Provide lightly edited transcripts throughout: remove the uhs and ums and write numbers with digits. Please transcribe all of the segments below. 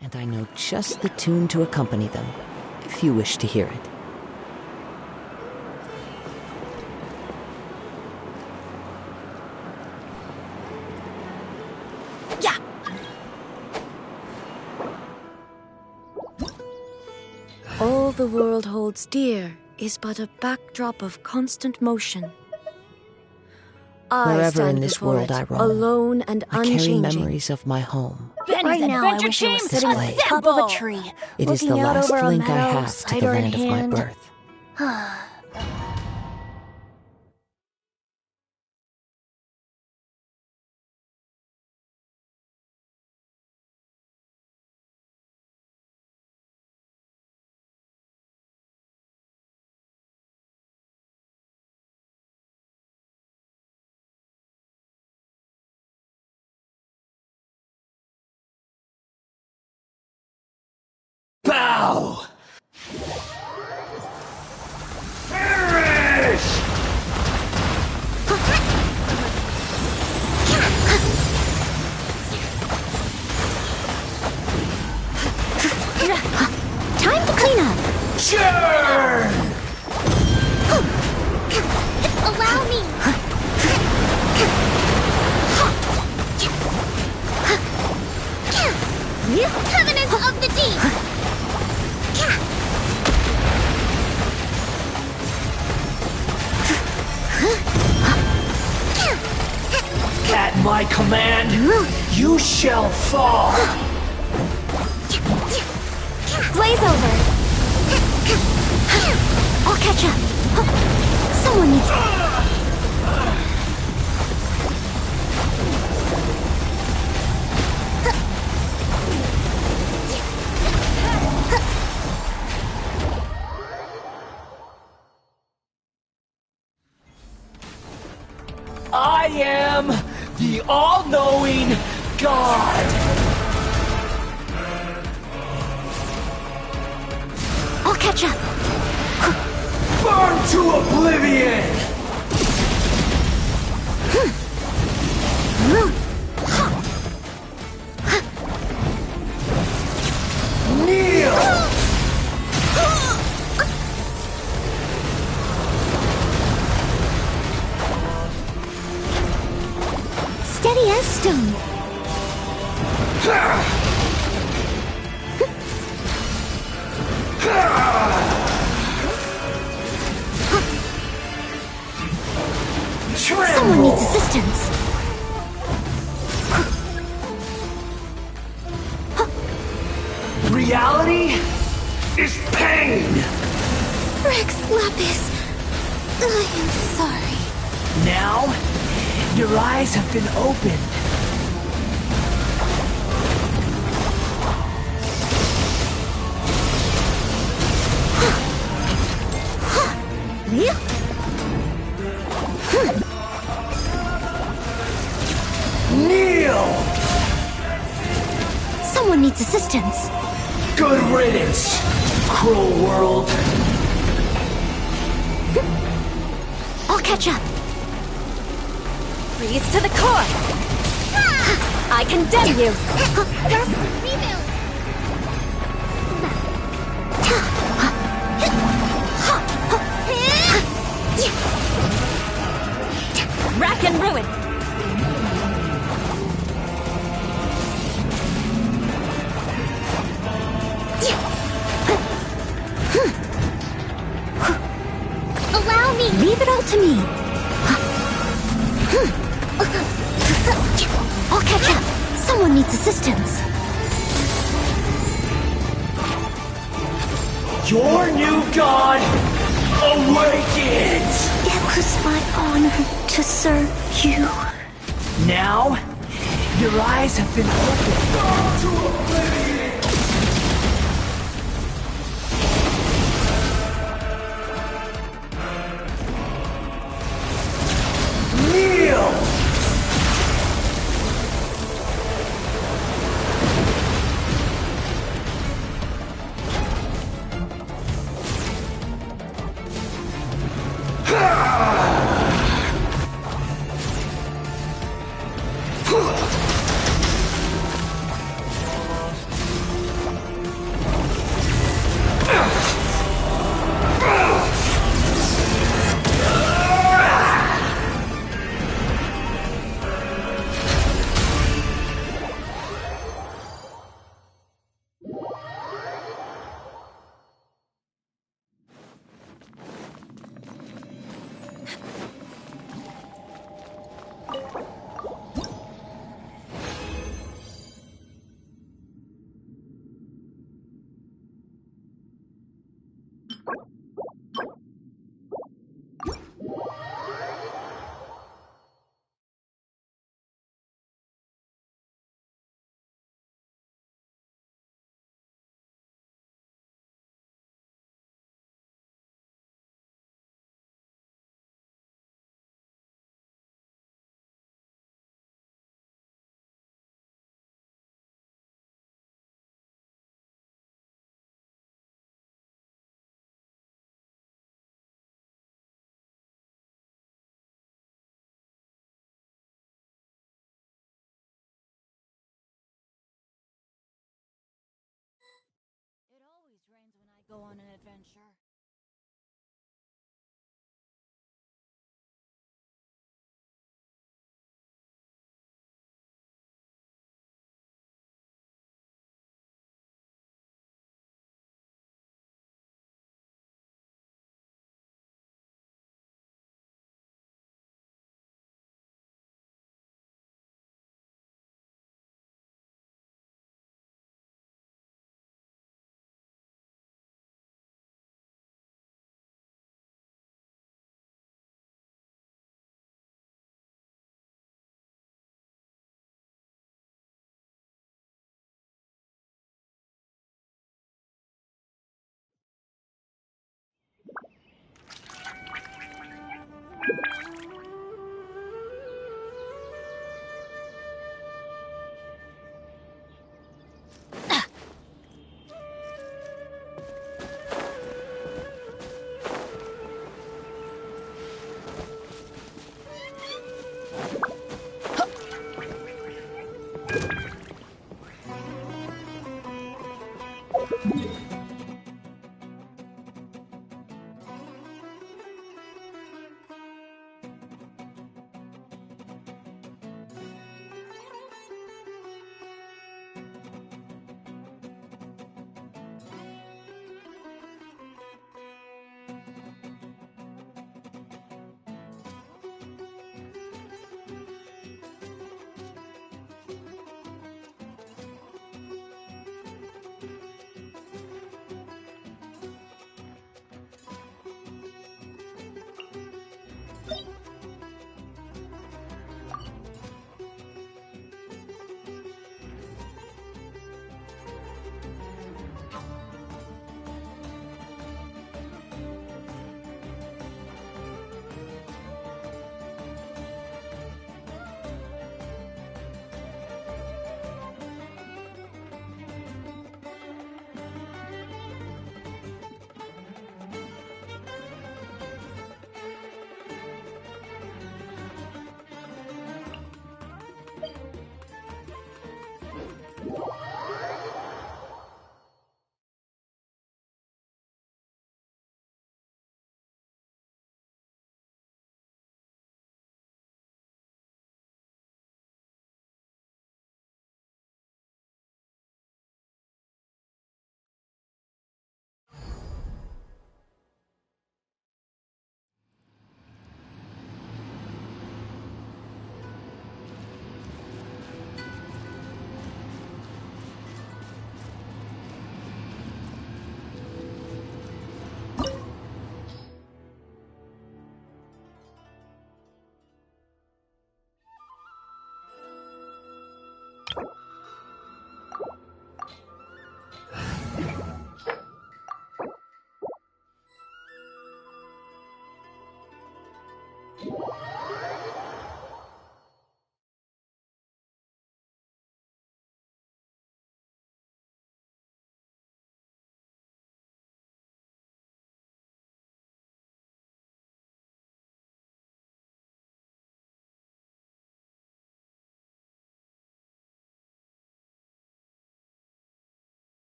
And I know just the tune to accompany them, if you wish to hear it. Yeah! All the world holds dear is but a backdrop of constant motion. I Wherever stand in this before world it, I roam, alone and I carry unchanging. memories of my home. Right now, I wish I was sitting at the top of a tree, It is the looking out last over a link I meadow, have to the cider in land of my hand. birth. Bow! Perish! Time to clean up. Churn! Allow me. Covenant of the Deep. At my command, you shall fall! Blaze over. I'll catch up. Someone needs. I am the all-knowing God! I'll catch up. Burn to oblivion! Kneel! Steady as stone. Someone needs assistance. Reality is pain! Rex Lapis, I am sorry. Now, your eyes have been opened. Kneel! Someone needs assistance. Good riddance, cruel world. I'll catch up. Freeze to the core. I condemn you. Rack and ruin. Allow me. Leave it all to me. I'll catch up. Someone needs assistance. Your new god awakens! It was my honor to serve you. Now, your eyes have been opened. Go to oblivion! Kneel! Go on an adventure.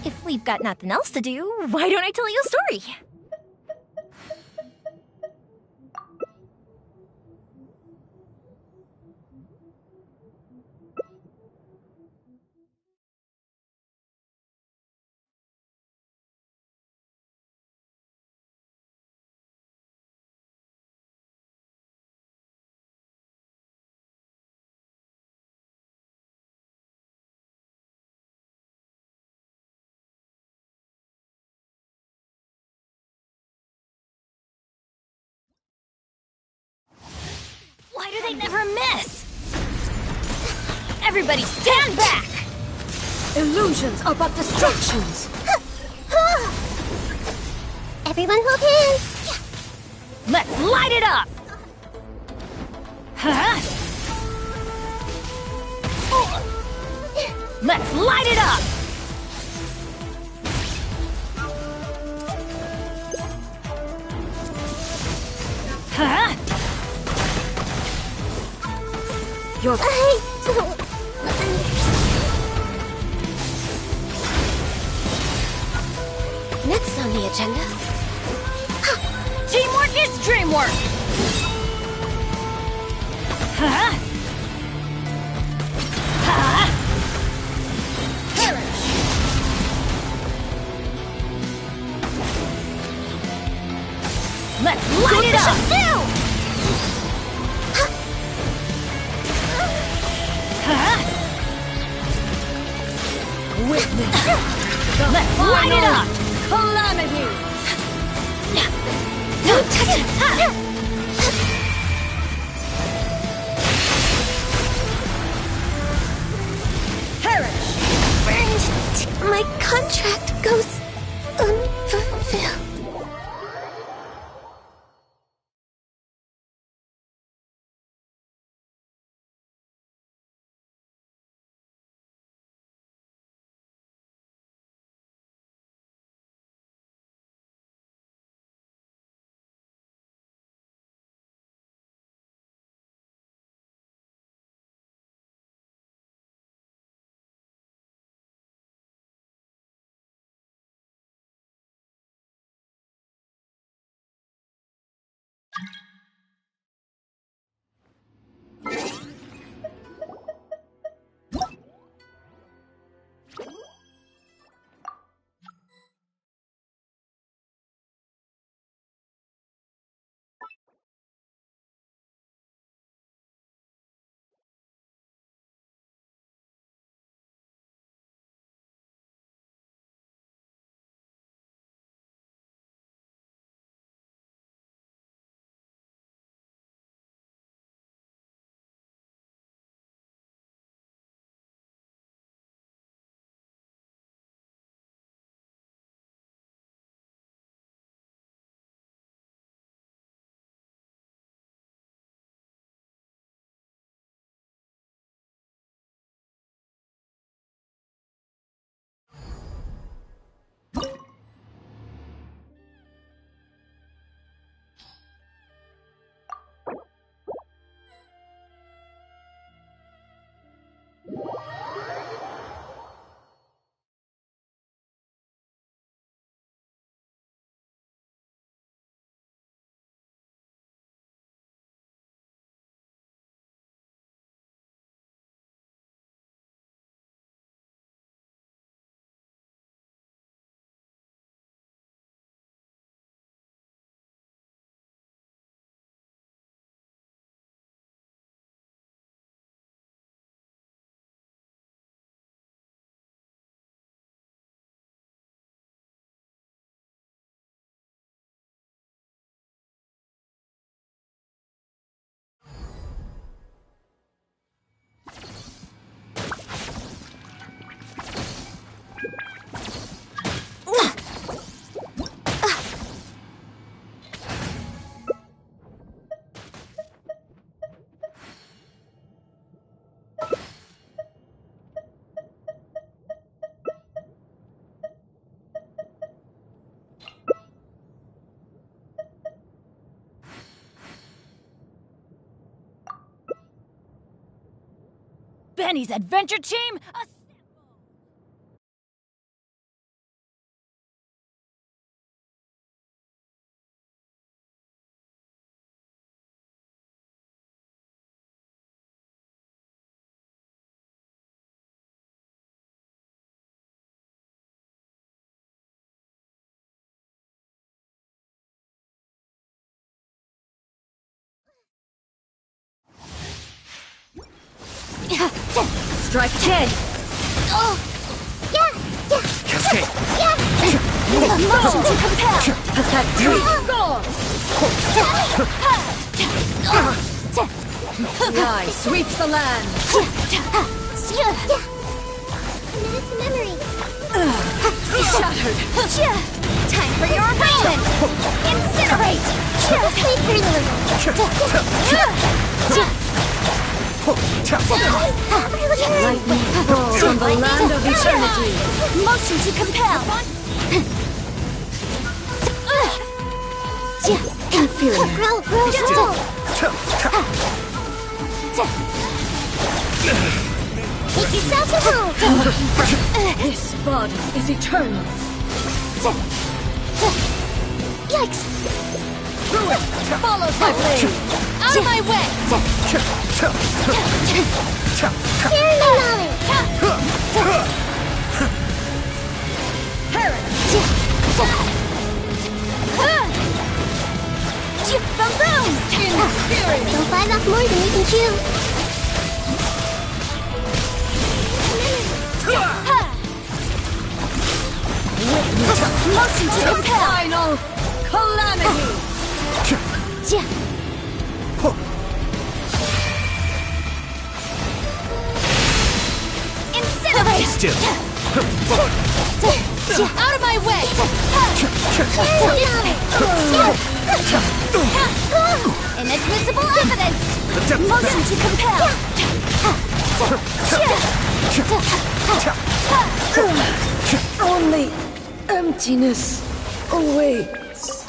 If we've got nothing else to do, why don't I tell you a story? Why do they never miss? Everybody stand back! Illusions are but distractions. Everyone hold hands! Let's light it up! Huh? Let's light it up! Huh? You're... I don't understand. Next on the agenda. Teamwork is dreamwork! Huh? Huh? Perish. Let's light it up! Huh? Witness! Let's light it up! Calamity! Don't touch it! Perish! Burned. My contract goes unfulfilled. Benny's adventure team, Strike 10! Oh! Yeah! Yeah! Cascade! Yeah! motion to compel! Attack 3! The eye sweeps the land! Minute to memory. Shattered! Time for your arraignment! Incinerate! Sleep through the Lightning falls from the land of eternity. Motion to compel. Inferior. Take yourself to home. This body is eternal. Yikes! Follow my blade. Out of my way. Carry my knowledge. Boom! Don't bite off more than you can chew. Motion to compel. Final calamity. Incinerate. Still. Out of my way. Inadmissible evidence. Motion to compel. Only emptiness awaits.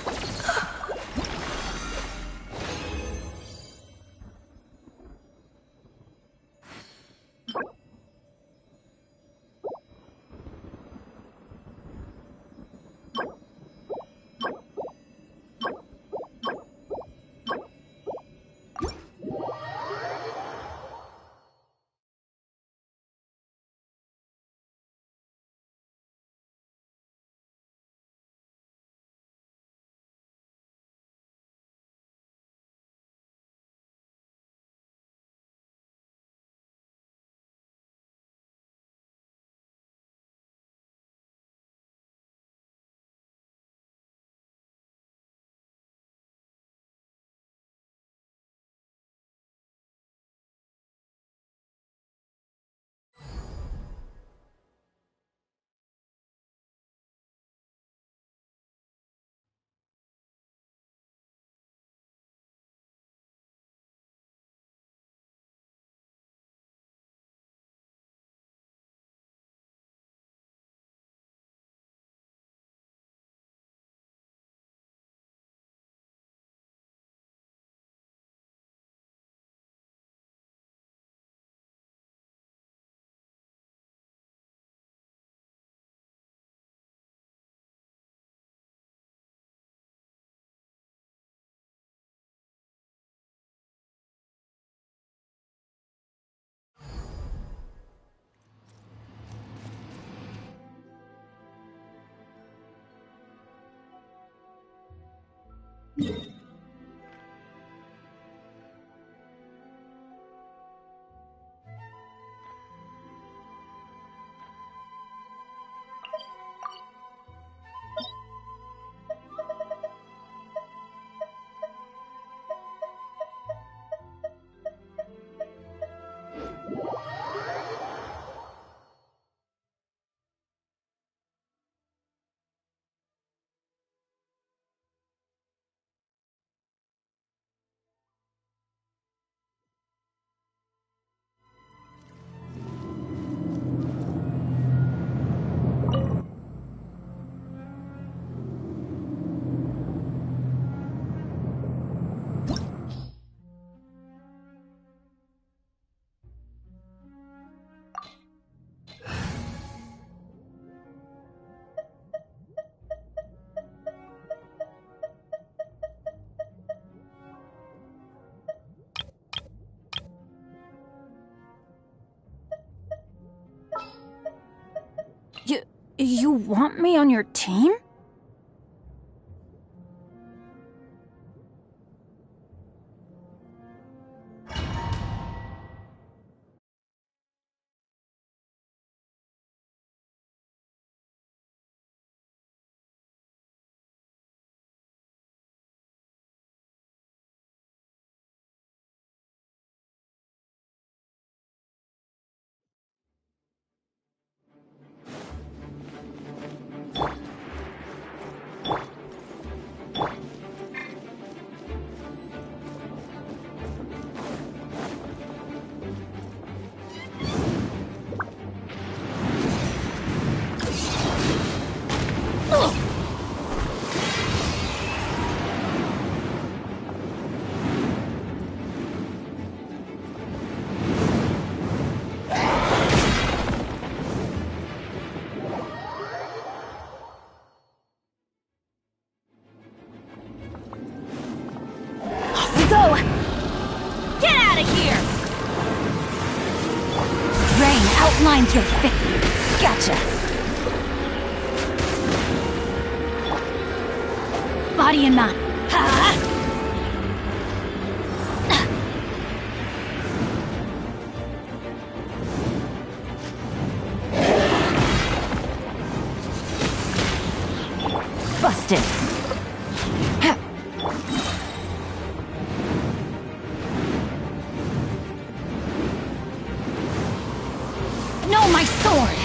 You want me on your team? outlines your fate. Gotcha. Body and mind. Ha! Busted. No, my sword!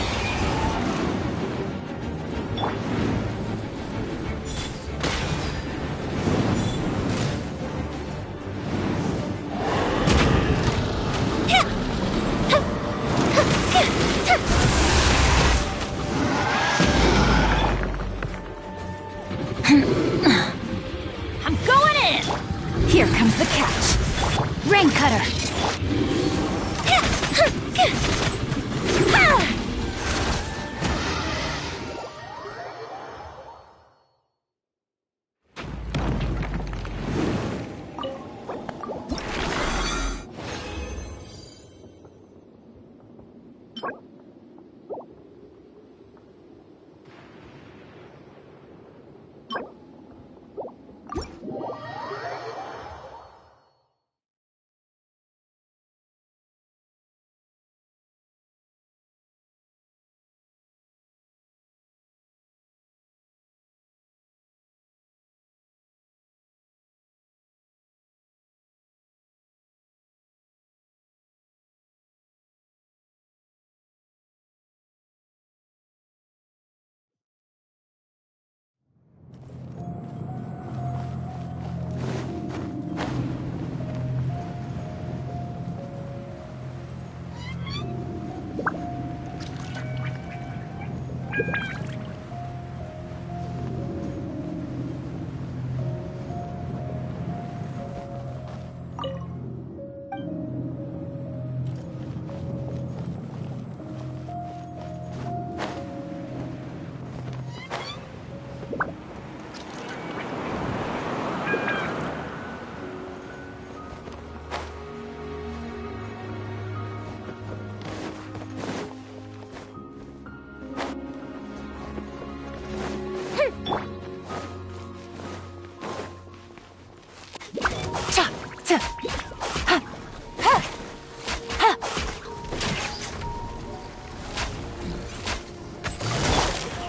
I'm going in! Here comes the catch. Rain cutter.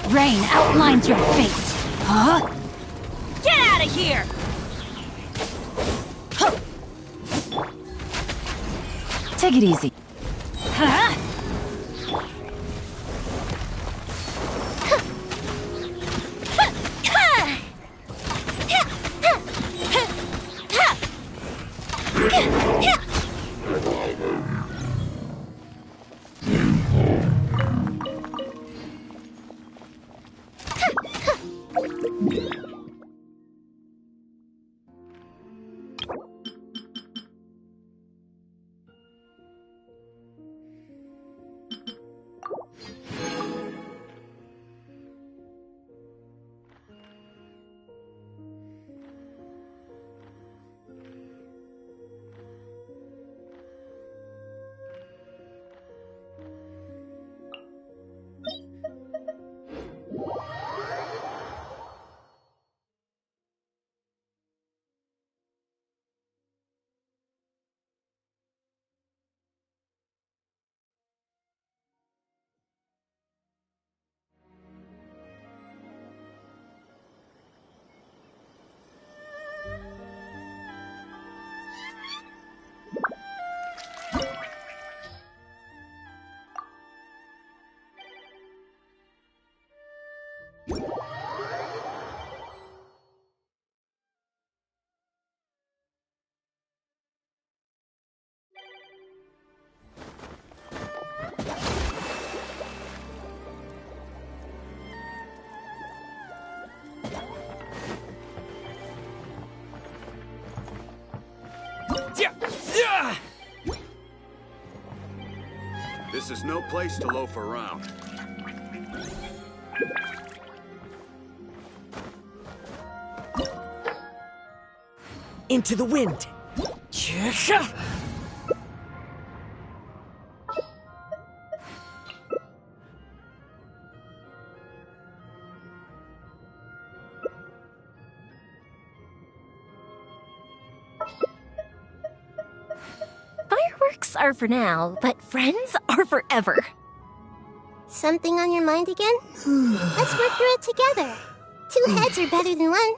Rain outlines your fate. Huh? Get out of here! Huh. Take it easy. Huh? This is no place to loaf around. Into the wind. Looks are for now, but friends are forever. Something on your mind again? Let's work through it together. 2 heads are better than 1.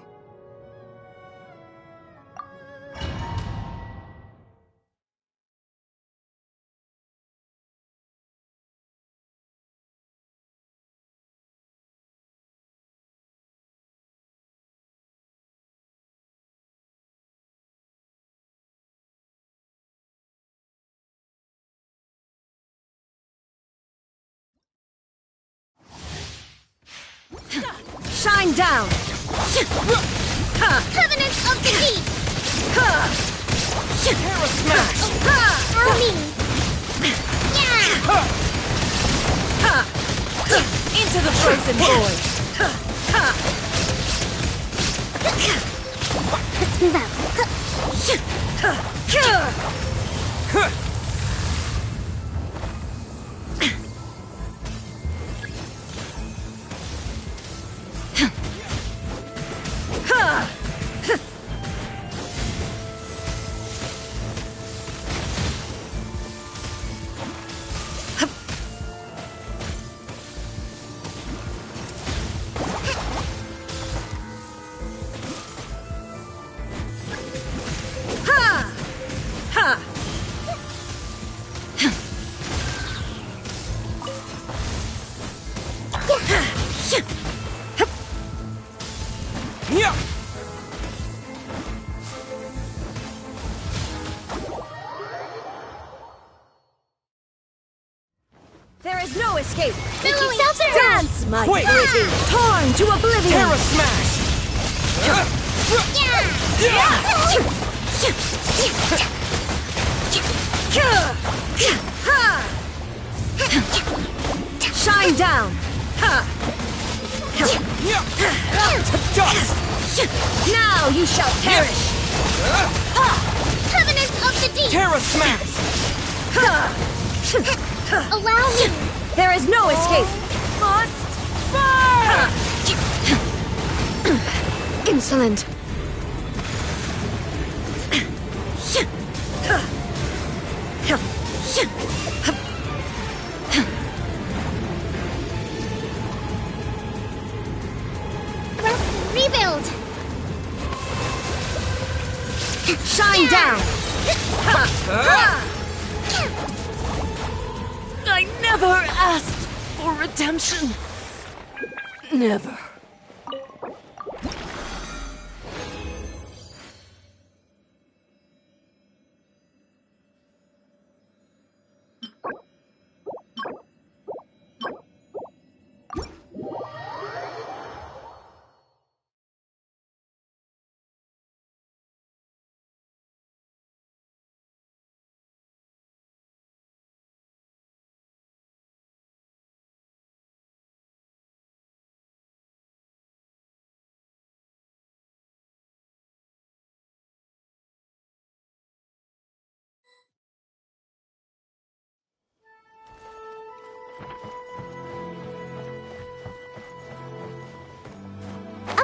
Shine down! Covenant of the Deep! Terra Smash! For me! Yeah! Into the frozen void! Let's move out. Yeah! There is no escape! Make yourselves at home! Dance, my Wait. pretty! Torn to oblivion! Terra Smash! Shine down! Dust! Now you shall perish! Covenant of the Deep! Terra Smash! Allow me! There is no escape! Must burn! Insolent! Rebuild! Shine down! I never asked for redemption. Never.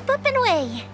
Up and away!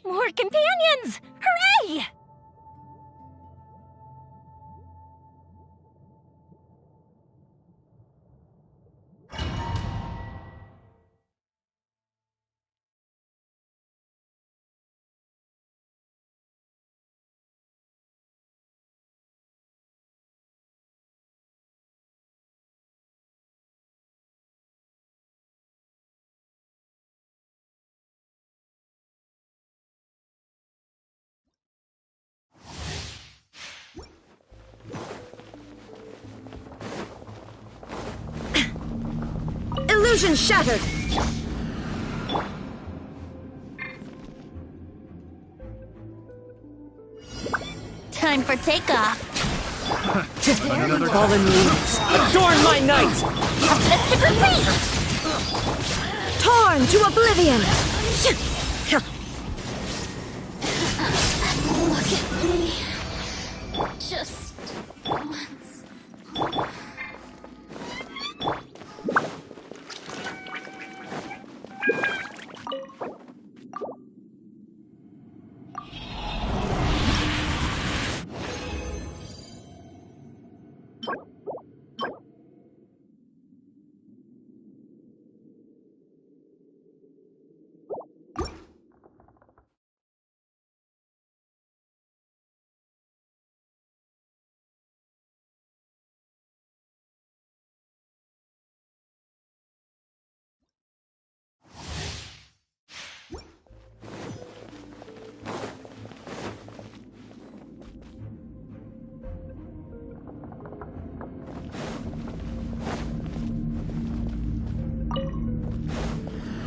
More companions! Hooray! Illusion shattered! Time for takeoff. Fallen leaves, adorn my night! Mystic repeat! Torn to oblivion! Look at me. Just once.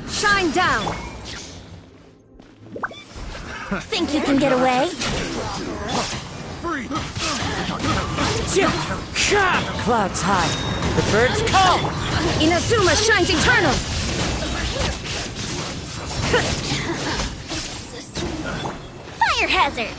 Shine down! Think you can get away? Clouds high. The birds come! Inazuma shines eternal! Fire hazard!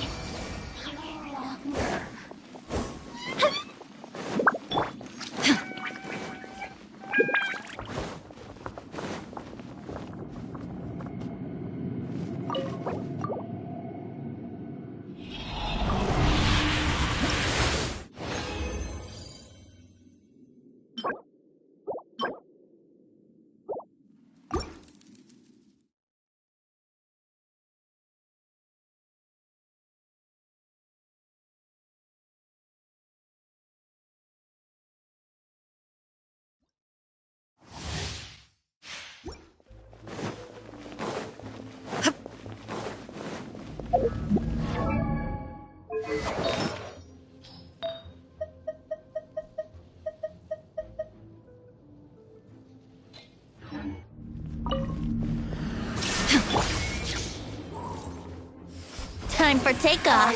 Time for takeoff.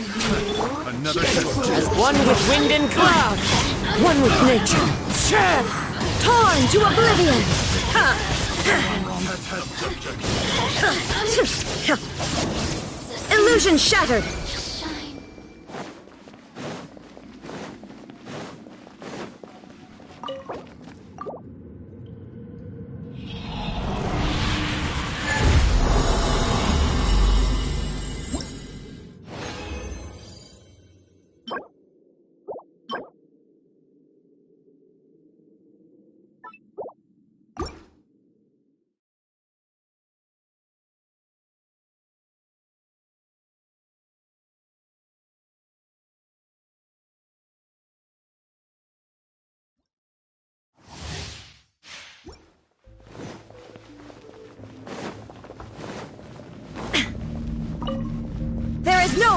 Another As one with wind and cloud, one with nature. Torn to oblivion! Illusion shattered!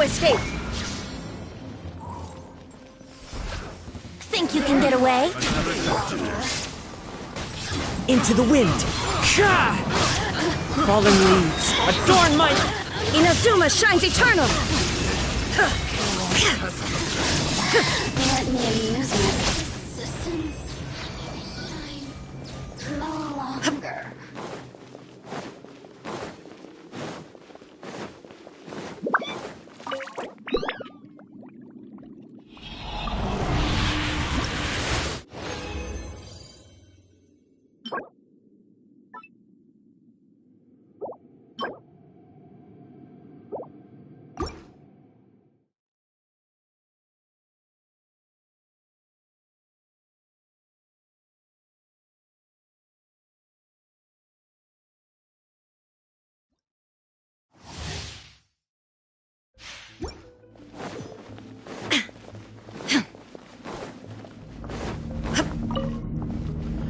escape! Think you can get away? Into the wind! Fallen leaves, adorn my... Inazuma shines eternal! Let me use my assistance. No longer.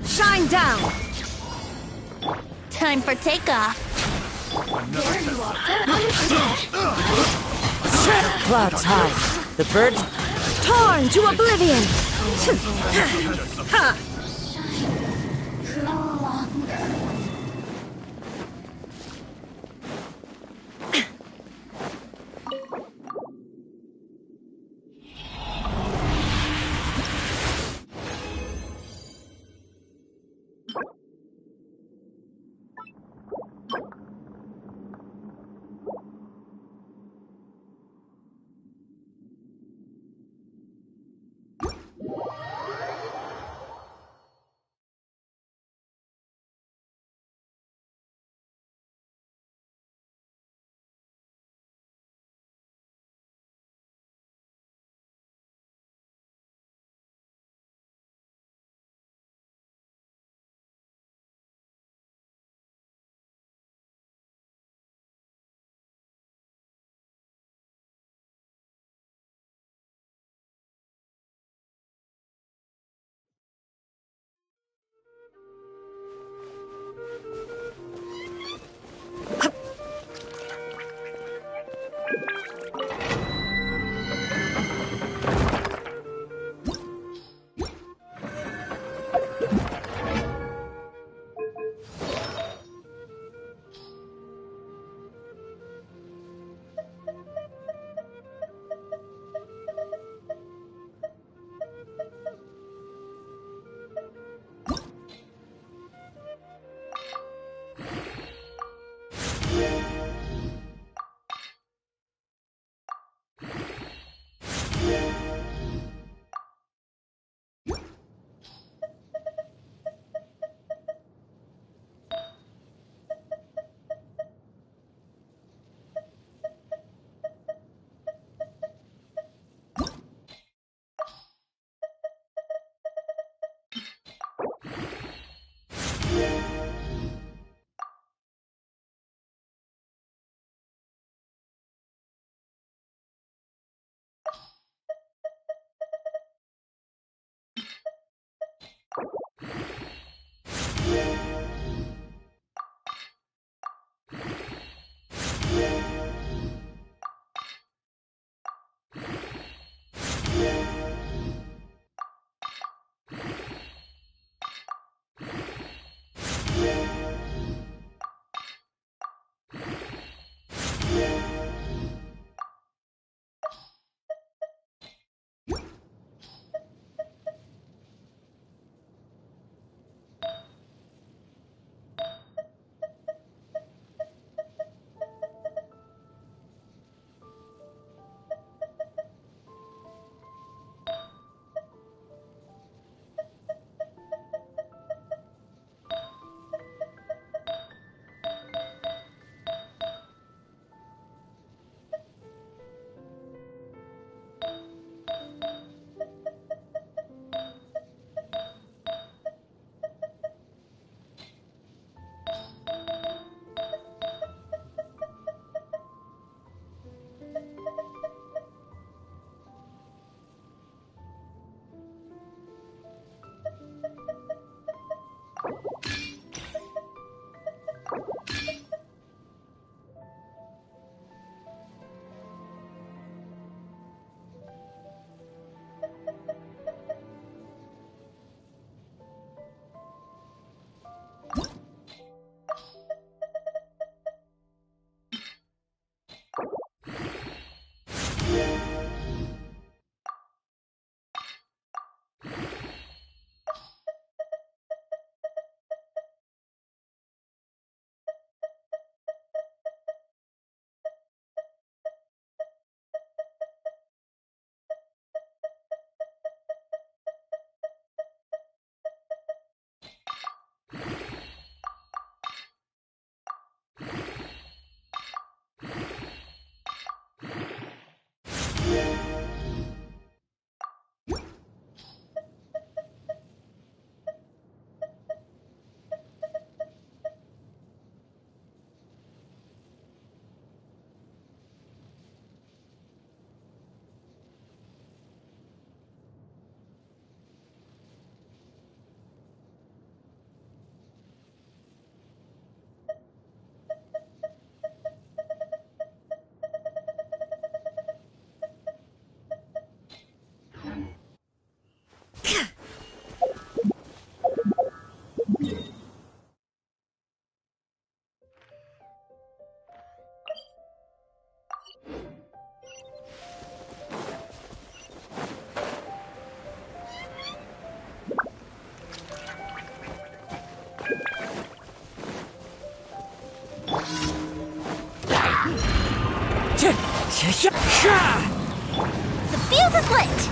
Shine down! Time for takeoff. Clouds high. The birds Torn to oblivion! No longer. The fuse is lit!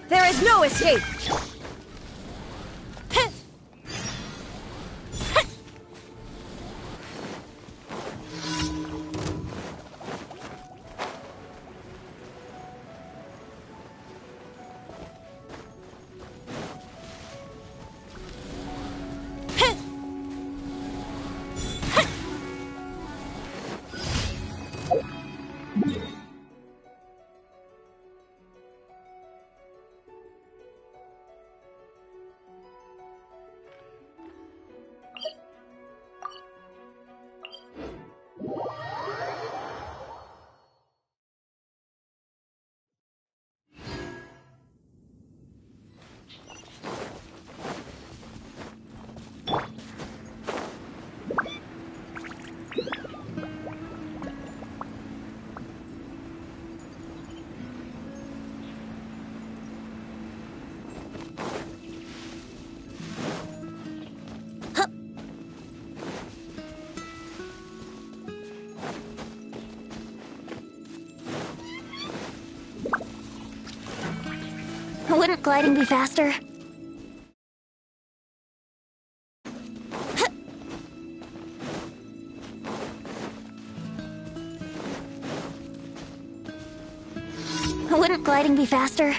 There is no escape! Wouldn't gliding be faster? Wouldn't gliding be faster?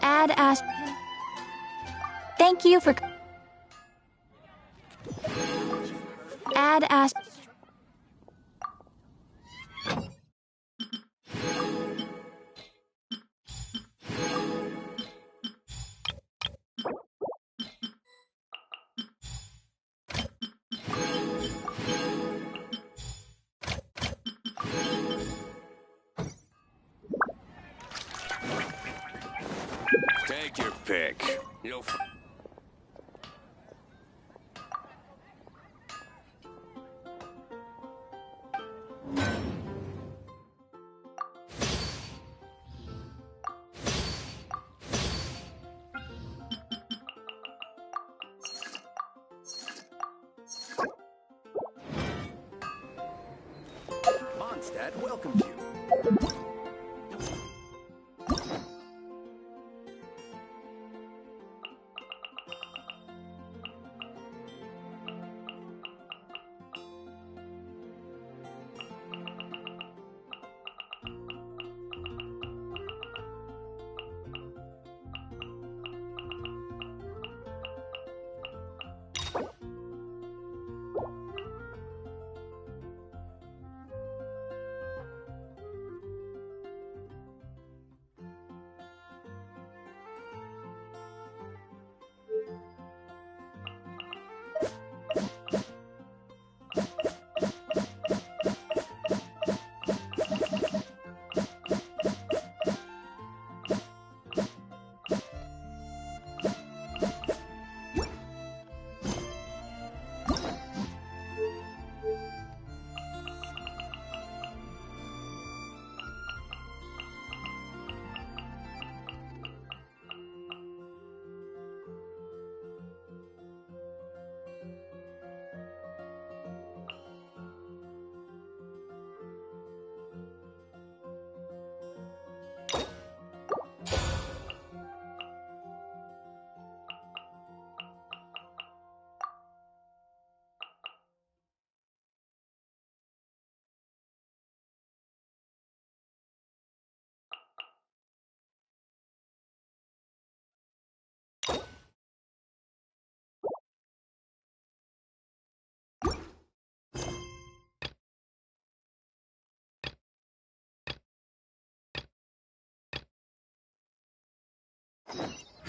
Add ask. Thank you for. Add ask. Take your pick. You'll. Mondstadt welcomes you.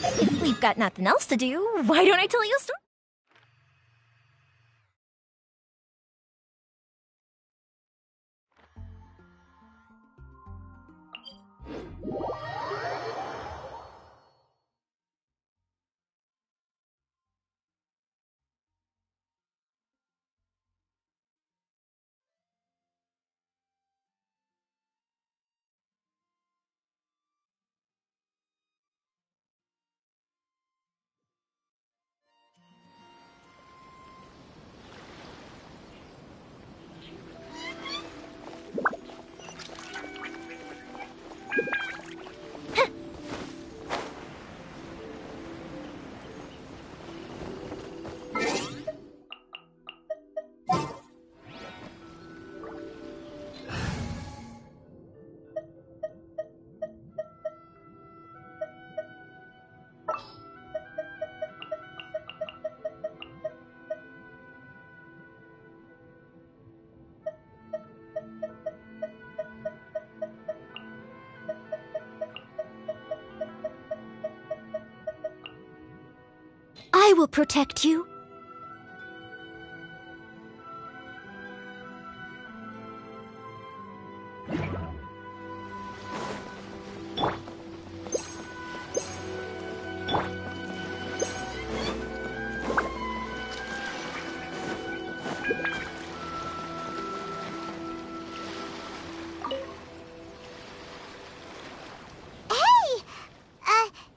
If we've got nothing else to do, why don't I tell you a story? will protect you.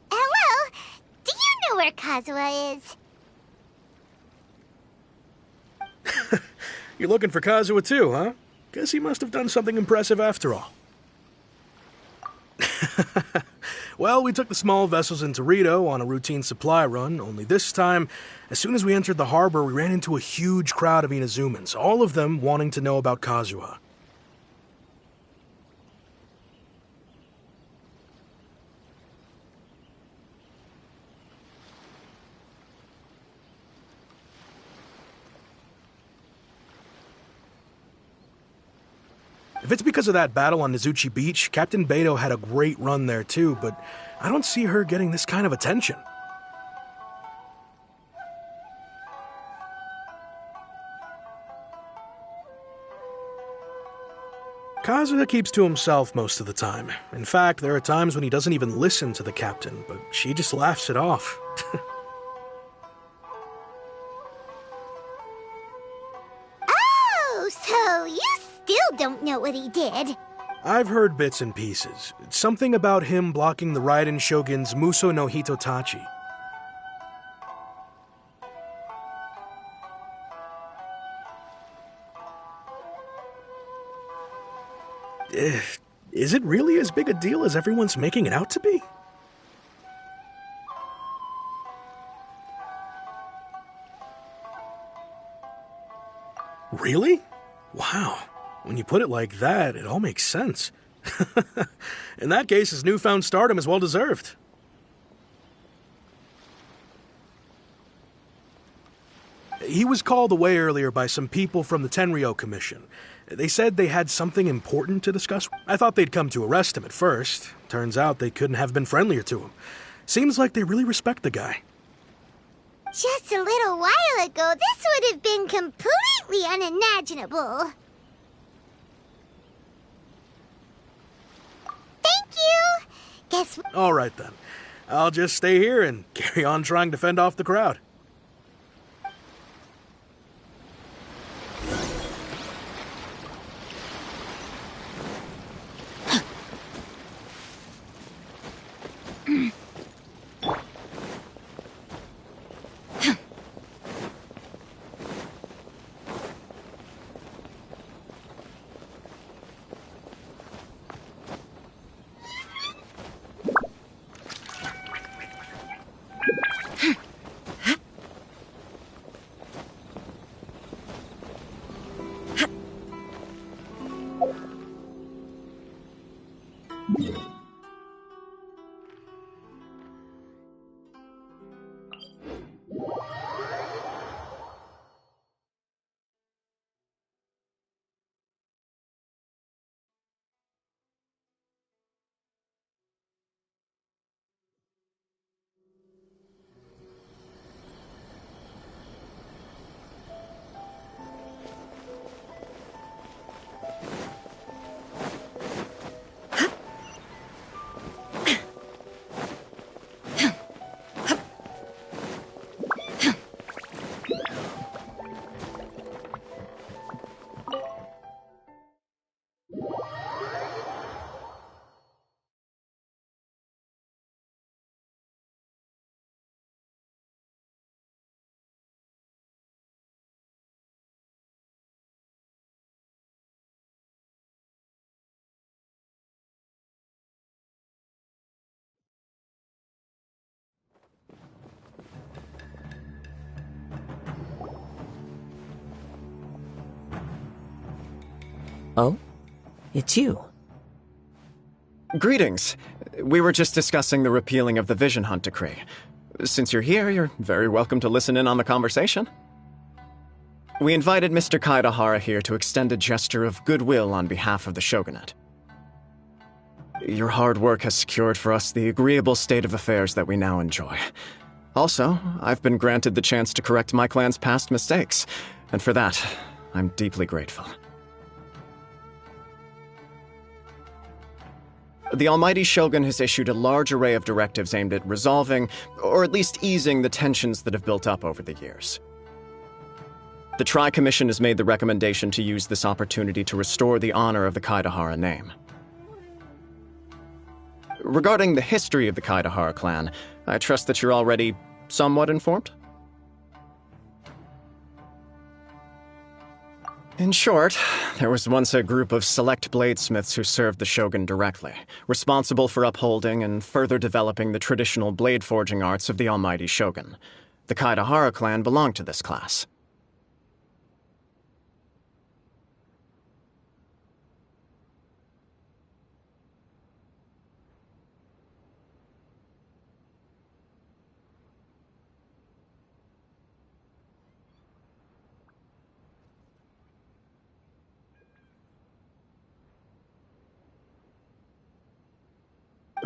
Hello? Do you know where Kazuha is? You're looking for Kazuha too, huh? Guess he must have done something impressive after all. Well, we took the small vessels into Rito on a routine supply run, only this time, as soon as we entered the harbor, we ran into a huge crowd of Inazumans, all of them wanting to know about Kazuha. If it's because of that battle on Nizuchi Beach, Captain Beto had a great run there too, but I don't see her getting this kind of attention. Kazuha keeps to himself most of the time. In fact, there are times when he doesn't even listen to the captain, but she just laughs it off. Oh, so you still don't know what he did. I've heard bits and pieces. Something about him blocking the Raiden Shogun's Muso no Hitotachi. Is it really as big a deal as everyone's making it out to be? Really? Wow. When you put it like that, it all makes sense. In that case, his newfound stardom is well deserved. He was called away earlier by some people from the Tenryo Commission. They said they had something important to discuss. I thought they'd come to arrest him at first. Turns out they couldn't have been friendlier to him. Seems like they really respect the guy. Just a little while ago, this would have been completely unimaginable. Thank you! Guess All right then. I'll just stay here and carry on trying to fend off the crowd. Oh? It's you. Greetings. We were just discussing the repealing of the Vision Hunt decree. Since you're here, you're very welcome to listen in on the conversation. We invited Mr. Kaidahara here to extend a gesture of goodwill on behalf of the Shogunate. Your hard work has secured for us the agreeable state of affairs that we now enjoy. Also, I've been granted the chance to correct my clan's past mistakes, and for that, I'm deeply grateful. The Almighty Shogun has issued a large array of directives aimed at resolving, or at least easing, the tensions that have built up over the years. The Tri-Commission has made the recommendation to use this opportunity to restore the honor of the Kaidahara name. Regarding the history of the Kaidahara clan, I trust that you're already somewhat informed? In short, there was once a group of select bladesmiths who served the shogun directly, responsible for upholding and further developing the traditional blade forging arts of the Almighty Shogun. The Kaidahara clan belonged to this class.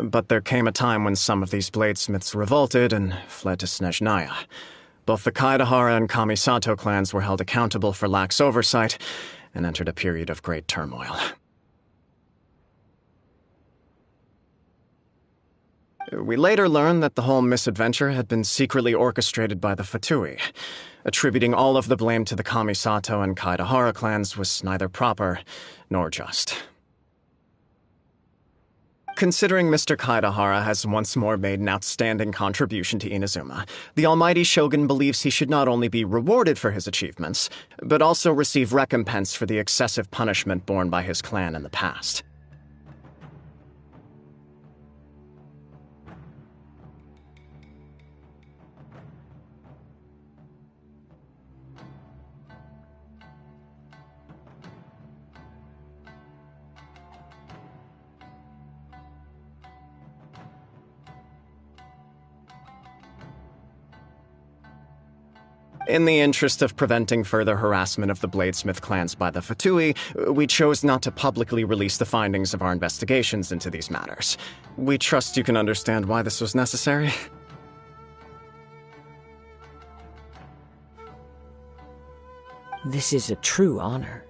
But there came a time when some of these bladesmiths revolted and fled to Snezhnaya. Both the Kaidahara and Kamisato clans were held accountable for lax oversight and entered a period of great turmoil. We later learned that the whole misadventure had been secretly orchestrated by the Fatui. Attributing all of the blame to the Kamisato and Kaidahara clans was neither proper nor just. Considering Mr. Kaidahara has once more made an outstanding contribution to Inazuma, the Almighty Shogun believes he should not only be rewarded for his achievements, but also receive recompense for the excessive punishment borne by his clan in the past. In the interest of preventing further harassment of the Bladesmith clans by the Fatui, we chose not to publicly release the findings of our investigations into these matters. We trust you can understand why this was necessary. This is a true honor.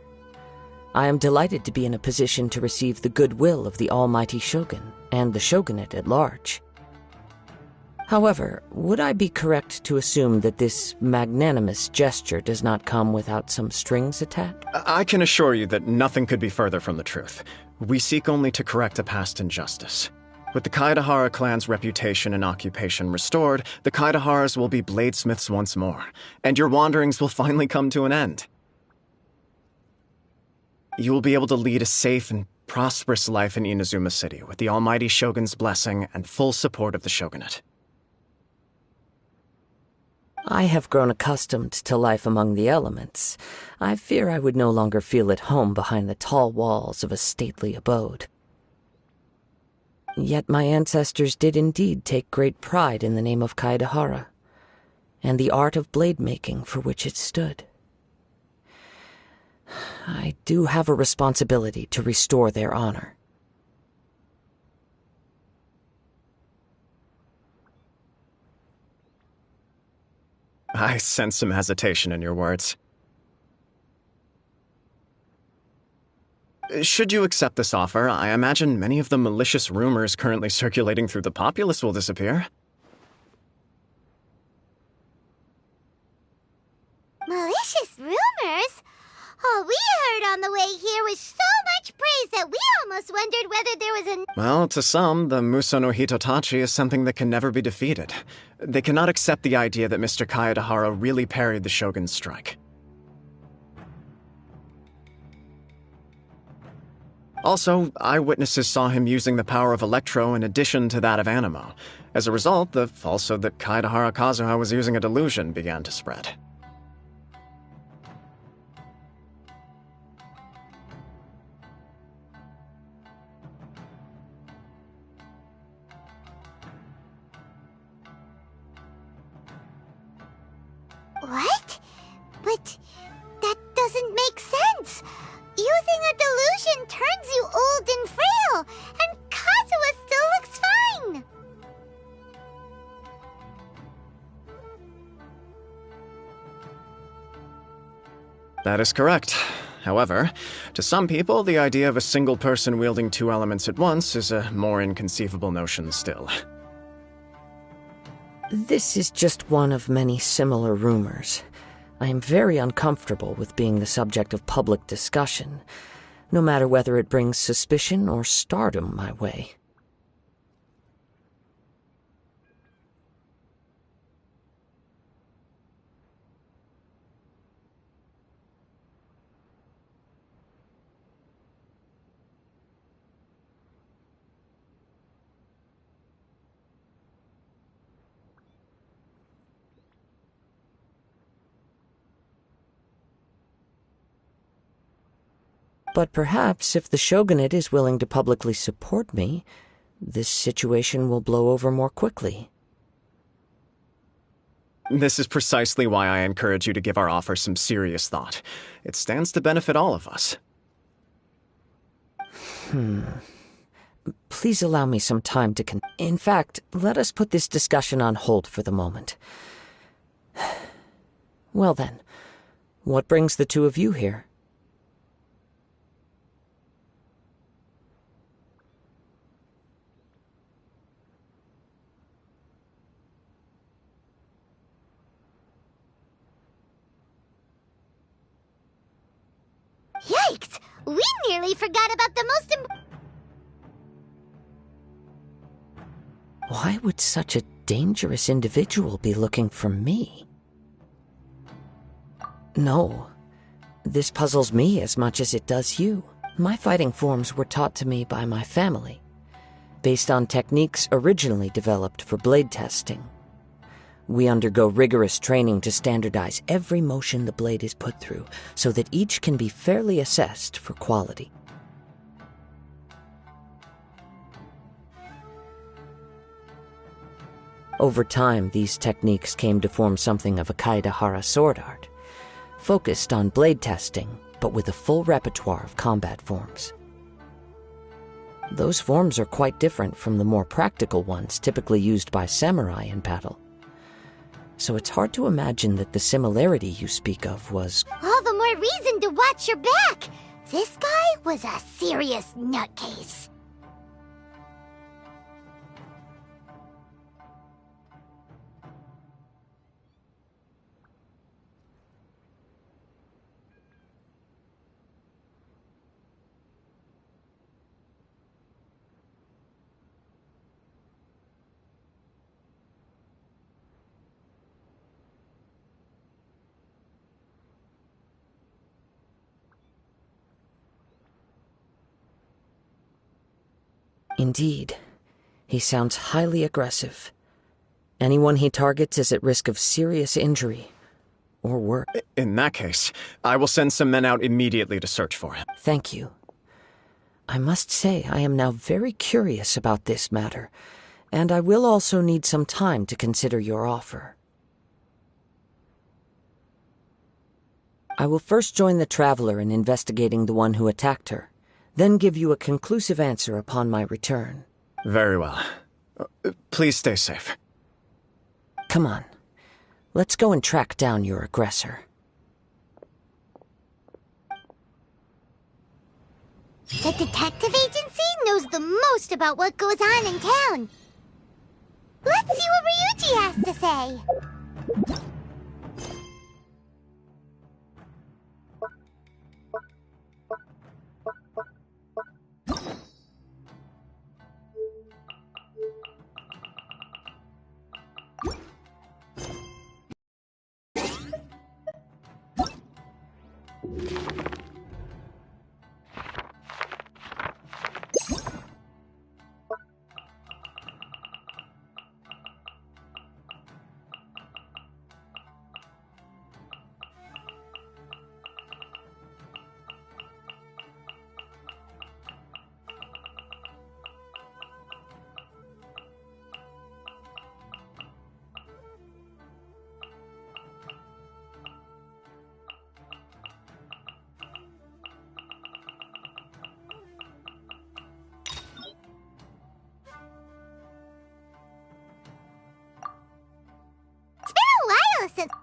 I am delighted to be in a position to receive the goodwill of the Almighty Shogun and the shogunate at large. However, would I be correct to assume that this magnanimous gesture does not come without some strings attached? I can assure you that nothing could be further from the truth. We seek only to correct a past injustice. With the Kaidahara clan's reputation and occupation restored, the Kaidaharas will be bladesmiths once more, and your wanderings will finally come to an end. You will be able to lead a safe and prosperous life in Inazuma City with the Almighty Shogun's blessing and full support of the shogunate. I have grown accustomed to life among the elements. I fear I would no longer feel at home behind the tall walls of a stately abode. Yet my ancestors did indeed take great pride in the name of Kaidahara, and the art of blade making for which it stood. I do have a responsibility to restore their honor. I sense some hesitation in your words. Should you accept this offer, I imagine many of the malicious rumors currently circulating through the populace will disappear. Malicious rumors? All we heard on the way here was so much praise that we almost wondered whether there was a... Well, to some, the Muso no Hitotachi is something that can never be defeated. They cannot accept the idea that Mr. Kaidahara really parried the Shogun's strike. Also, eyewitnesses saw him using the power of Electro in addition to that of Animo. As a result, the falsehood that Kaidahara Kazuha was using a delusion began to spread. What? But that doesn't make sense. Using a delusion turns you old and frail, and Kazuha still looks fine. That is correct. However, to some people, the idea of a single person wielding two elements at once is a more inconceivable notion still. This is just one of many similar rumors. I am very uncomfortable with being the subject of public discussion, no matter whether it brings suspicion or stardom my way. But perhaps if the shogunate is willing to publicly support me, this situation will blow over more quickly. This is precisely why I encourage you to give our offer some serious thought. It stands to benefit all of us. Please allow me some time to In fact, let us put this discussion on hold for the moment. Well then, what brings the two of you here? Yikes! We nearly forgot about the most important... Why would such a dangerous individual be looking for me? No, this puzzles me as much as it does you. My fighting forms were taught to me by my family, based on techniques originally developed for blade testing. We undergo rigorous training to standardize every motion the blade is put through, so that each can be fairly assessed for quality. Over time, these techniques came to form something of a Kaidahara sword art, focused on blade testing, but with a full repertoire of combat forms. Those forms are quite different from the more practical ones typically used by samurai in battle. So it's hard to imagine that the similarity you speak of was... All the more reason to watch your back! This guy was a serious nutcase. Indeed, he sounds highly aggressive. Anyone he targets is at risk of serious injury, or worse. In that case, I will send some men out immediately to search for him. Thank you. I must say I am now very curious about this matter, and I will also need some time to consider your offer. I will first join the Traveler in investigating the one who attacked her, then give you a conclusive answer upon my return. Very well. Please stay safe. Come on. Let's go and track down your aggressor. The detective agency knows the most about what goes on in town. Let's see what Ryuji has to say.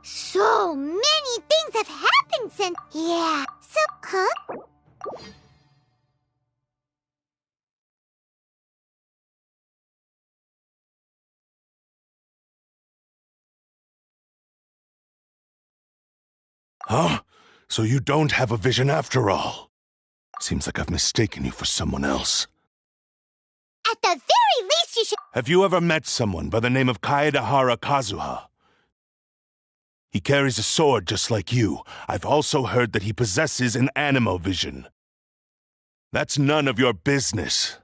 So many things have happened since and... Yeah, so... Huh? Huh? So you don't have a vision after all? Seems like I've mistaken you for someone else. At the very least, you should... Have you ever met someone by the name of Kaedehara Kazuha? He carries a sword just like you. I've also heard that he possesses an animo vision. That's none of your business.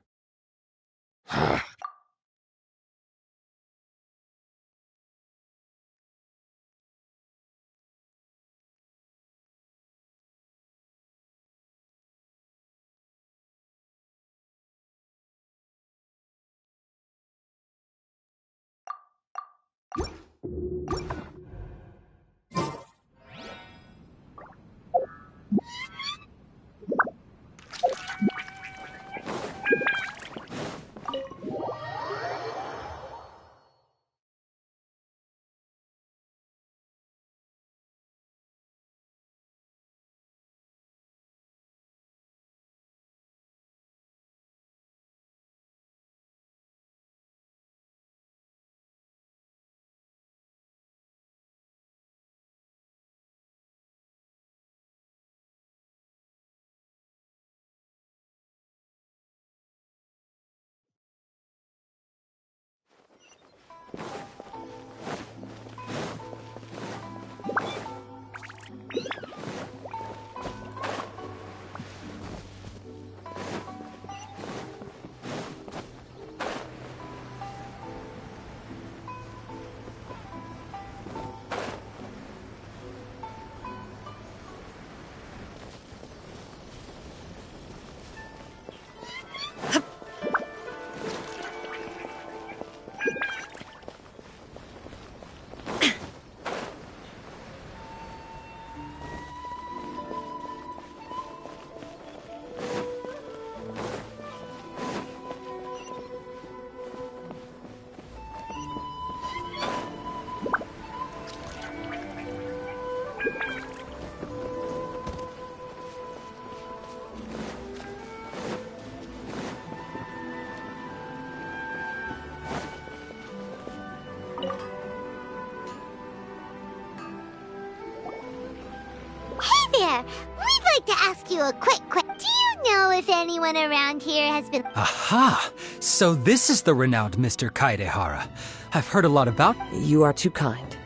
There, we'd like to ask you a quick question. Do you know if anyone around here has been... Aha! So this is the renowned Mr. Kaedehara. I've heard a lot about... You are too kind.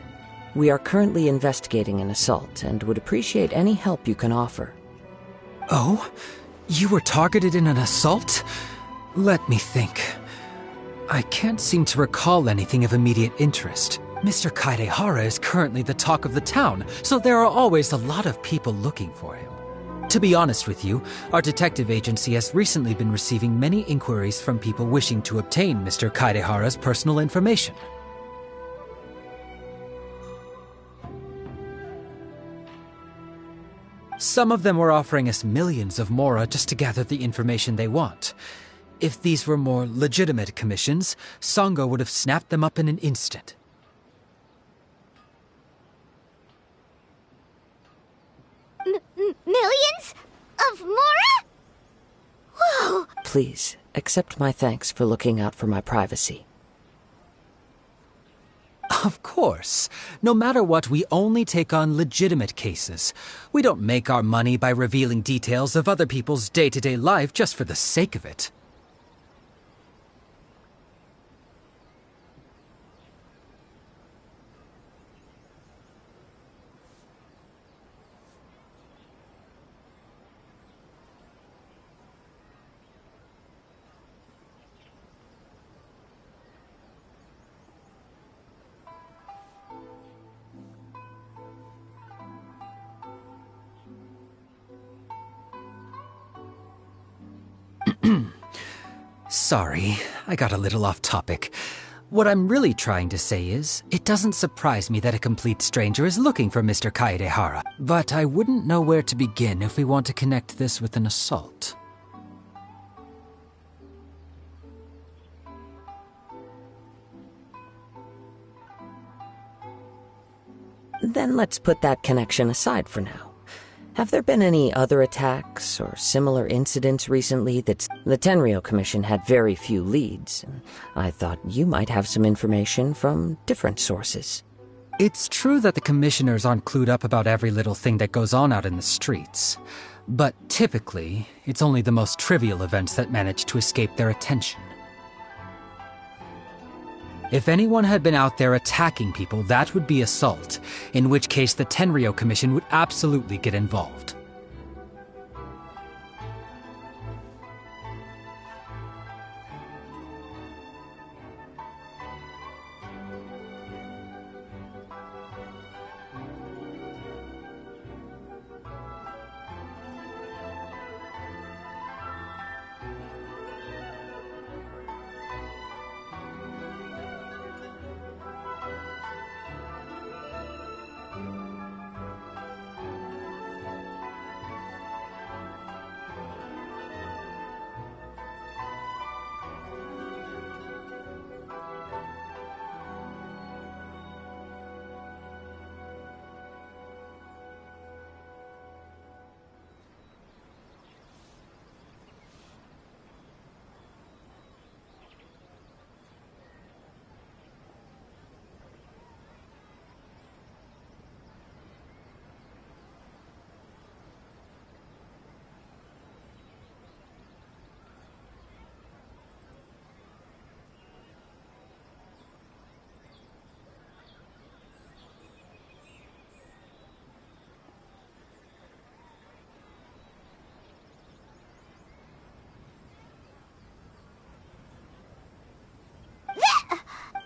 We are currently investigating an assault and would appreciate any help you can offer. Oh? You were targeted in an assault? Let me think. I can't seem to recall anything of immediate interest. Mr. Kaedehara is currently the talk of the town, so there are always a lot of people looking for him. To be honest with you, our detective agency has recently been receiving many inquiries from people wishing to obtain Mr. Kaedehara's personal information. Some of them were offering us millions of mora just to gather the information they want. If these were more legitimate commissions, Sango would have snapped them up in an instant. Millions? Of mora? Whoa! Please, accept my thanks for looking out for my privacy. Of course. No matter what, we only take on legitimate cases. We don't make our money by revealing details of other people's day-to-day life just for the sake of it. Sorry, I got a little off topic. What I'm really trying to say is, it doesn't surprise me that a complete stranger is looking for Mr. Kaedehara, but I wouldn't know where to begin if we want to connect this with an assault. Then let's put that connection aside for now. Have there been any other attacks or similar incidents recently that the Tenryou Commission had very few leads, and I thought you might have some information from different sources. It's true that the commissioners aren't clued up about every little thing that goes on out in the streets, but typically, it's only the most trivial events that manage to escape their attention. If anyone had been out there attacking people, that would be assault, in which case the Tenryou Commission would absolutely get involved.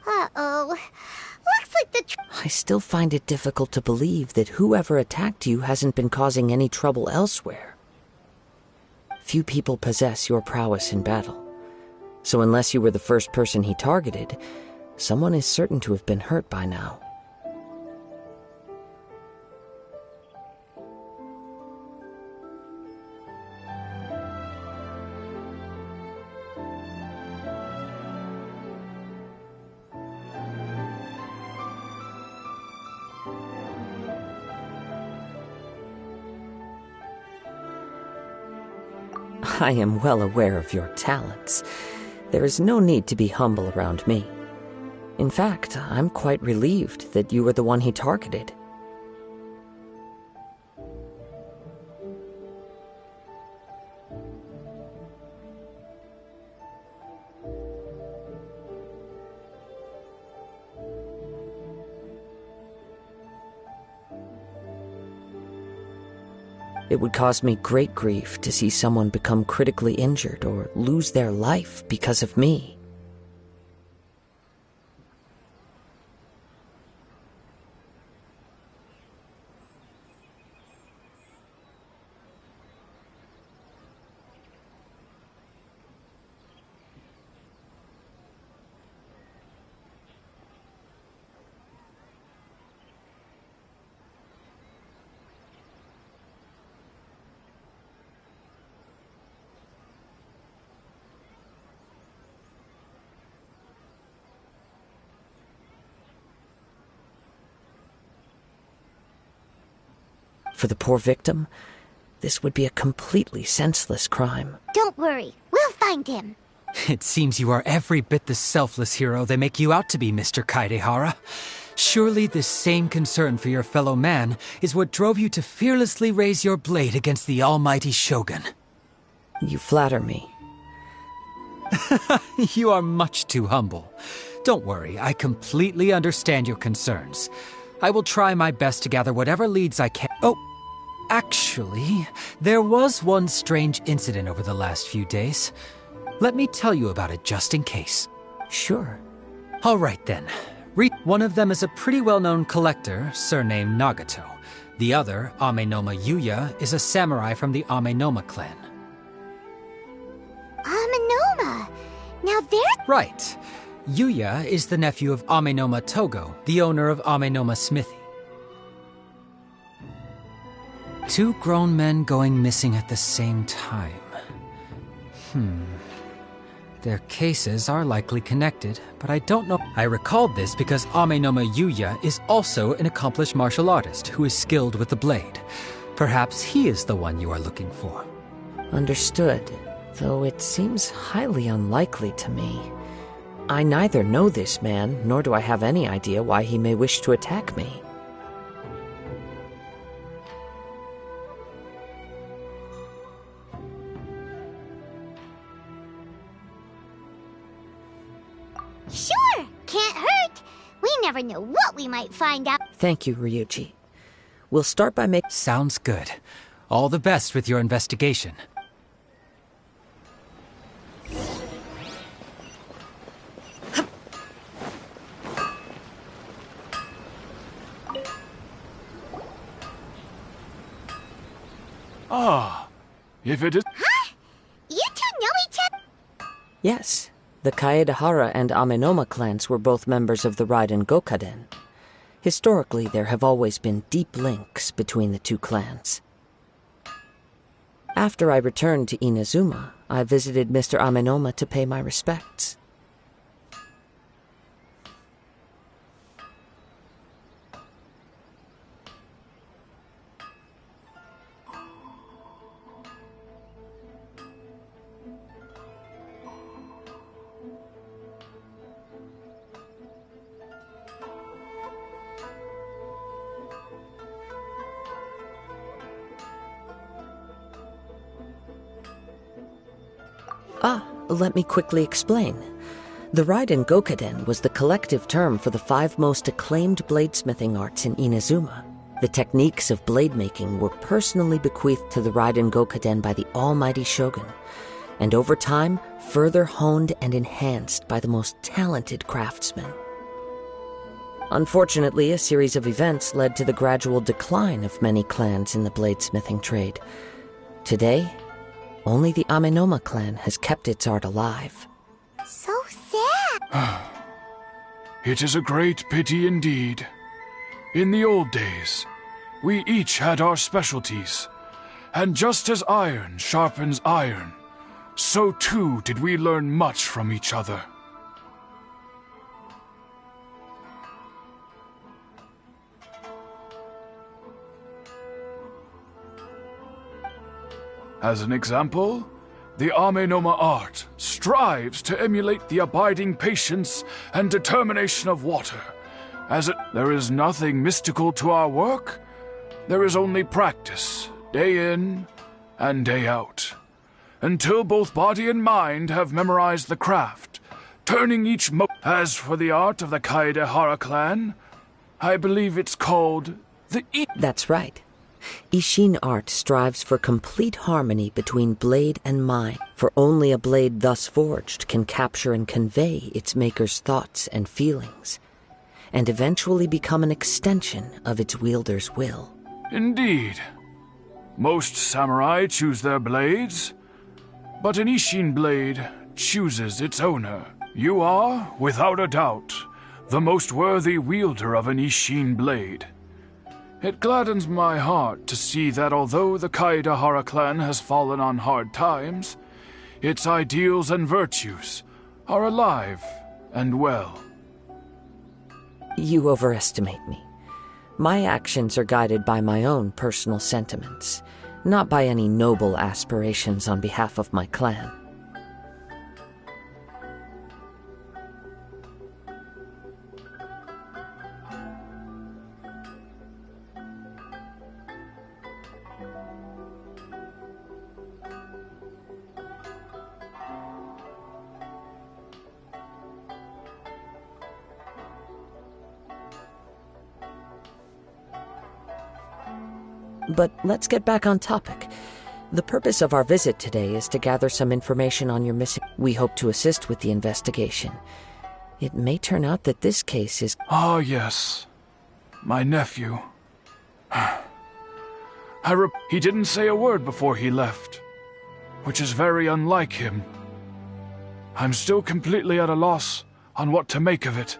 Uh-oh. Looks like the I still find it difficult to believe that whoever attacked you hasn't been causing any trouble elsewhere. Few people possess your prowess in battle, so unless you were the first person he targeted, someone is certain to have been hurt by now. I am well aware of your talents. There is no need to be humble around me. In fact, I'm quite relieved that you were the one he targeted. It would cause me great grief to see someone become critically injured or lose their life because of me. For the poor victim, this would be a completely senseless crime. Don't worry, we'll find him. It seems you are every bit the selfless hero they make you out to be, Mr. Kaidehara. Surely this same concern for your fellow man is what drove you to fearlessly raise your blade against the almighty Shogun. You flatter me. You are much too humble. Don't worry, I completely understand your concerns. I will try my best to gather whatever leads I can. Oh, actually, there was one strange incident over the last few days. Let me tell you about it just in case. Sure. All right then. One of them is a pretty well-known collector, surnamed Nagato. The other, Amenoma Yuya, is a samurai from the Amenoma clan. Amenoma! Now there's... Right. Yuya is the nephew of Amenoma Togo, the owner of Amenoma Smithy. Two grown men going missing at the same time. Their cases are likely connected, but I don't know. I recalled this because Amenoma Yuya is also an accomplished martial artist who is skilled with the blade. Perhaps he is the one you are looking for. Understood, though it seems highly unlikely to me. I neither know this man, nor do I have any idea why he may wish to attack me. Sure, can't hurt. We never know what we might find out. Thank you, Ryuji. We'll start by making... Sounds good. All the best with your investigation. Ah, if it is... Huh? You two know each other? Yes, the Kaedehara and Amenoma clans were both members of the Raiden Gokaden. Historically, there have always been deep links between the two clans. After I returned to Inazuma, I visited Mr. Amenoma to pay my respects. Let me quickly explain. The Raiden Gokaden was the collective term for the 5 most acclaimed bladesmithing arts in Inazuma. The techniques of blade making were personally bequeathed to the Raiden Gokaden by the almighty Shogun, and over time, further honed and enhanced by the most talented craftsmen. Unfortunately, a series of events led to the gradual decline of many clans in the bladesmithing trade. Today, only the Amenoma clan has kept its art alive. So sad. It is a great pity indeed. In the old days, we each had our specialties, and just as iron sharpens iron, so too did we learn much from each other. As an example, the Amenoma art strives to emulate the abiding patience and determination of water. There is nothing mystical to our work. There is only practice, day in and day out, until both body and mind have memorized the craft, turning each As for the art of the Kaedehara clan, I believe it's called the That's right. Ishin art strives for complete harmony between blade and mind, for only a blade thus forged can capture and convey its maker's thoughts and feelings, and eventually become an extension of its wielder's will. Indeed. Most samurai choose their blades, but an Ishin blade chooses its owner. You are, without a doubt, the most worthy wielder of an Ishin blade. It gladdens my heart to see that although the Kaedehara clan has fallen on hard times, its ideals and virtues are alive and well. You overestimate me. My actions are guided by my own personal sentiments, not by any noble aspirations on behalf of my clan. But let's get back on topic. The purpose of our visit today is to gather some information on your missing... We hope to assist with the investigation. It may turn out that this case is... Ah, yes. My nephew. He didn't say a word before he left, which is very unlike him. I'm still completely at a loss on what to make of it.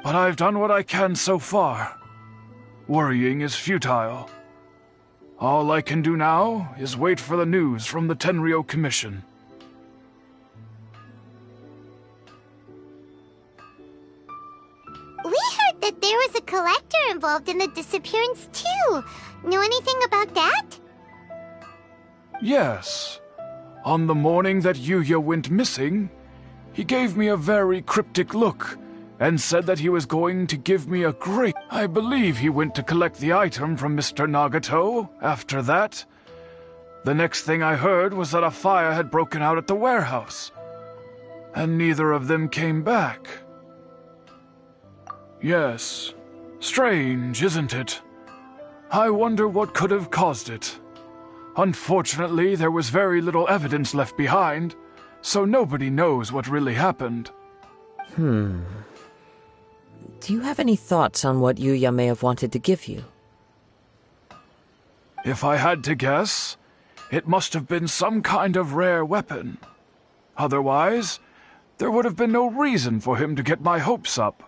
but I've done what I can so far. Worrying is futile. All I can do now is wait for the news from the Tenryo Commission. We heard that there was a collector involved in the disappearance too. Know anything about that? Yes. On the morning that Yuya went missing, he gave me a very cryptic look and said that he was going to give me a great... I believe he went to collect the item from Mr. Nagato after that. The next thing I heard was that a fire had broken out at the warehouse, and neither of them came back. Yes. Strange, isn't it? I wonder what could have caused it. Unfortunately, there was very little evidence left behind, so nobody knows what really happened. Do you have any thoughts on what Yuya may have wanted to give you? If I had to guess, it must have been some kind of rare weapon. Otherwise, there would have been no reason for him to get my hopes up.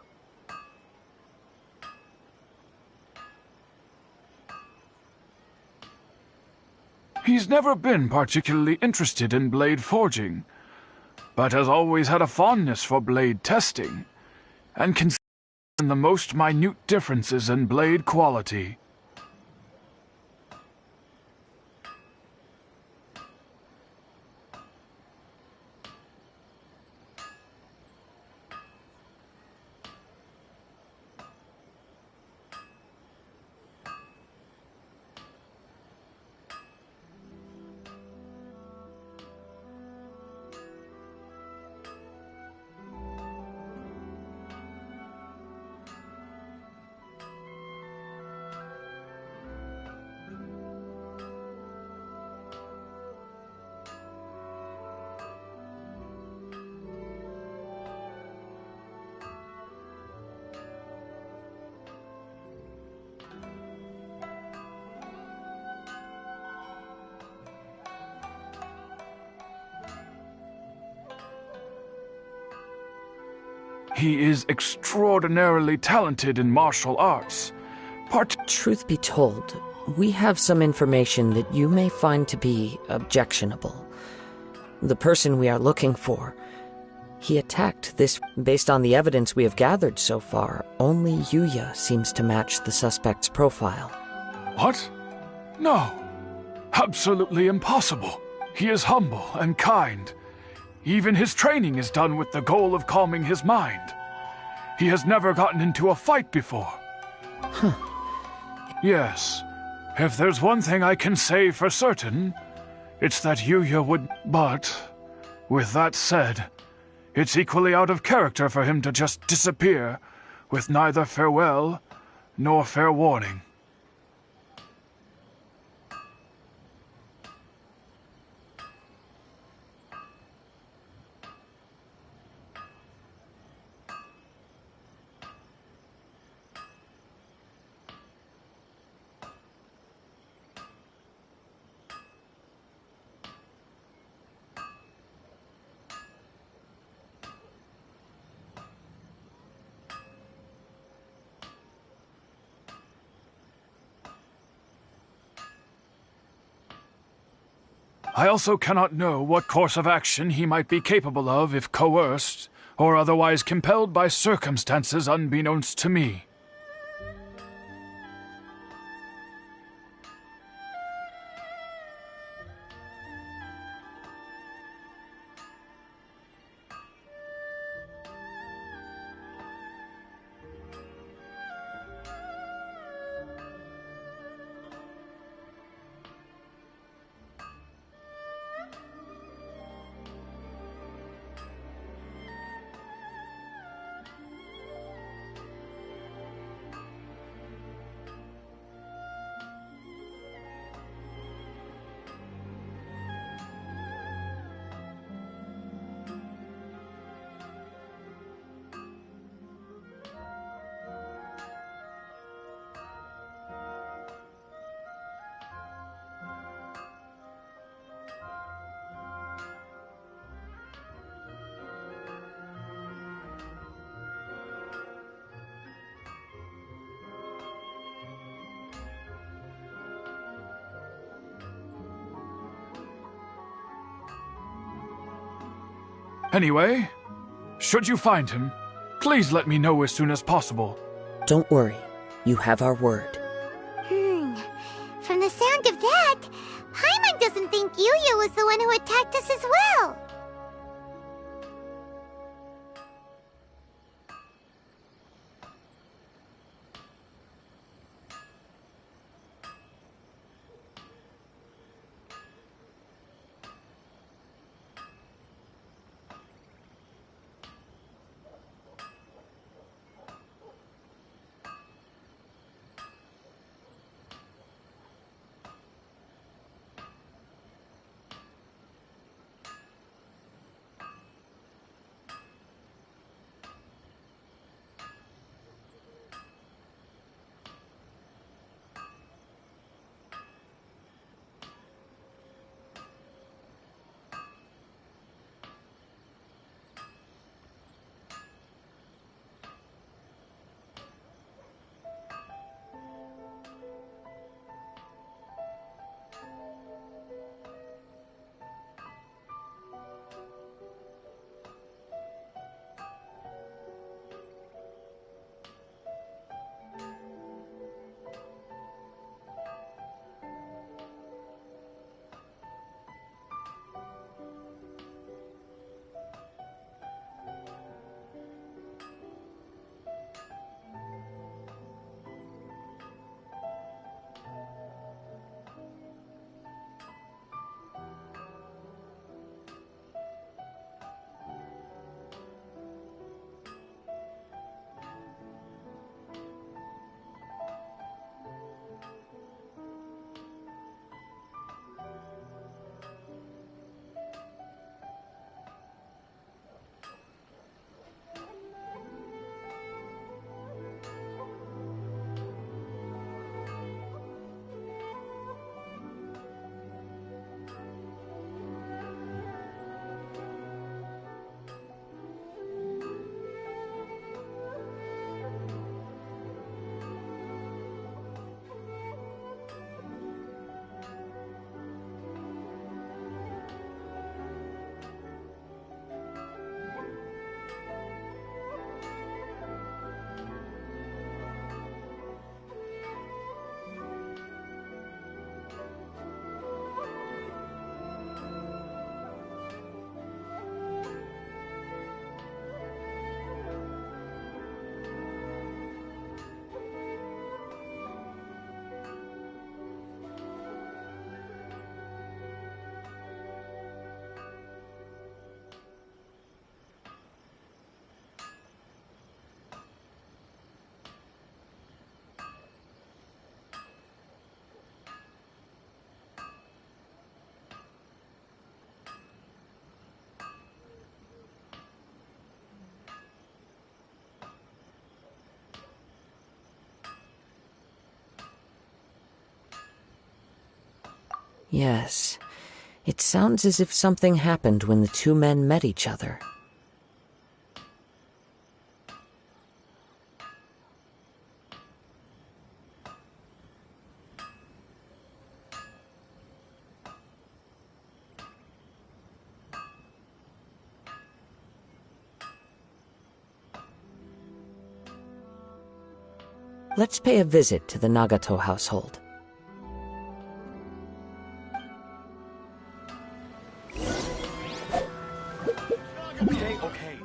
He's never been particularly interested in blade forging, but has always had a fondness for blade testing, and can see the most minute differences in blade quality. He is extraordinarily talented in martial arts. Truth be told, we have some information that you may find to be objectionable. The person we are looking for, he attacked this. Based on the evidence we have gathered so far, only Yuya seems to match the suspect's profile. What? No. Absolutely impossible. He is humble and kind. Even his training is done with the goal of calming his mind. He has never gotten into a fight before. Yes. If there's one thing I can say for certain, it's that Yuya would... But, with that said, it's equally out of character for him to just disappear with neither farewell nor fair warning. I also cannot know what course of action he might be capable of if coerced, or otherwise compelled by circumstances unbeknownst to me. Anyway, should you find him, please let me know as soon as possible. Don't worry. You have our word. From the sound of that, Paimon doesn't think Yuya was the one who attacked us as well. Yes. It sounds as if something happened when the two men met each other. Let's pay a visit to the Nagato household. Okay, okay.